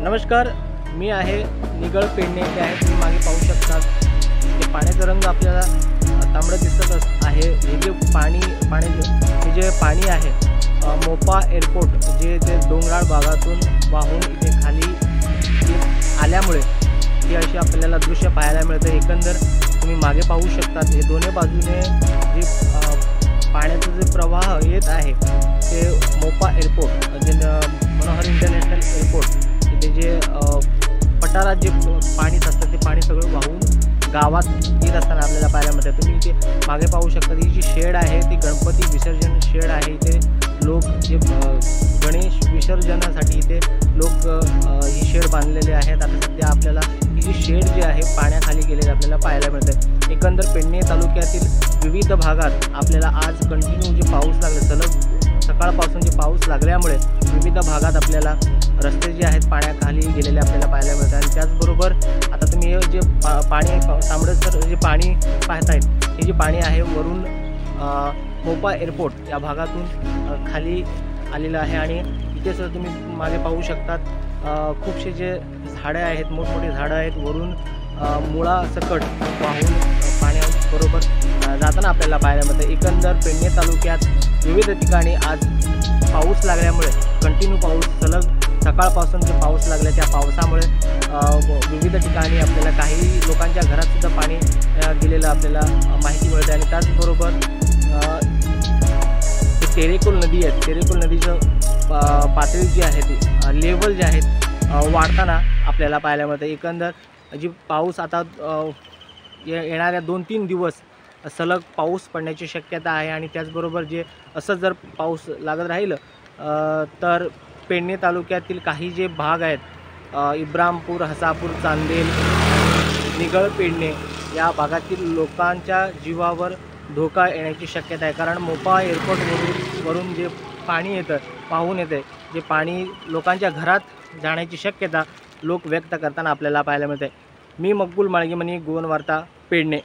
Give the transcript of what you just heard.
नमस्कार, मी आहे निगळ पेडणे येथे आहे। तुम्ही मागे पाहू शकता की पाण्याचा रंग आपल्याला तांबडा दिसत आहे। हे जे पाणी आहे मोपा एअरपोर्ट जे डोंगराळ भागातून वाहून इथे खाली आल्यामुळे ही अशी आपल्याला दृश्य पाहायला मिळते। एकंदर तुम्ही मागे पाहू शकता हे दोन्ही बाजूने जे पाण्याचा जे प्रवाह येत आहे ते मोपा एअरपोर्ट जे मनोहर इंटरनॅशनल एअरपोर्ट इथे जे पठारात जे पाणी असतं ते पाणी सगळं वाहून गावात येत असताना आपल्याला पाहायला मिळते। तुम्ही इथे मागे पाहू शकता ही जी शेड आहे ती गणपती विसर्जन शेड आहे। इथे लोक जे गणेश विसर्जनासाठी इथे लोक ही शेड बांधलेले आहेत। आता सध्या आपल्याला ही जी शेड जी आहे पाण्याखाली गेलेली आपल्याला पाहायला मिळते। एकंदर पेडणे तालुक्यातील विविध भागात आपल्याला आज कंटिन्यू जे पाऊस लागले सलग सकाळपासून जे पाऊस लागल्यामुळे विविध भागात आपल्याला रस्ते जे आहेत पाण्याखाली गेलेले आपल्याला पाहायला मिळतात। आणि त्याचबरोबर आता तुम्ही हे जे पाणी तांबडसर जे पाणी पाहतायत हे जे पाणी आहे वरून मोपा एअरपोर्ट या भागातून खाली आलेलं आहे। आणि इथे सुद्धा तुम्ही मागे पाहू शकतात खूपसे जे झाडे आहेत, मोठमोठी झाडं आहेत, वरून मुळासकट वाहून पाण्याबरोबर जाताना आपल्याला पाहायला मिळतं। एकंदर पेडणे तालुक्यात विविध ठिकाणी आज पाऊस लागल्यामुळे कंटिन्यू पाऊस सलग सकाळपासून जे पाऊस लागला त्या पावसामुळे विविध ठिकाणी आपल्याला काही लोकांच्या घरातसुद्धा पाणी गेलेलं आपल्याला माहिती मिळते। आणि त्याचबरोबर तेरेकुल नदी आहे, तेरेकुल नदीचं पातळी जी आहे ती लेवल जे आहेत वाढताना आपल्याला पाहायला मिळतं। एकंदर जी पाऊस आता येणाऱ्या 2-3 दिवस सलग पाऊस पडण्याची शक्यता आहे। आणि त्याचबरोबर जे असं जर पाऊस लागत राहिलं तर पेडणे तालुक्यातील काही जे भाग आहेत इब्रामपूर, हसापूर, चांदेल, निगळ पेडणे या भागातील लोकांच्या जीवावर धोका येण्याची शक्यता आहे। कारण मोपा एअरपोर्टवरून जे पाणी येतं वाहून येते जे पाणी लोकांच्या घरात जाण्याची शक्यता लोक व्यक्त करताना आपल्याला पाहायला मिळते। मी मकबूल माळगीमनी, गोवन वार्ता, पेडणे।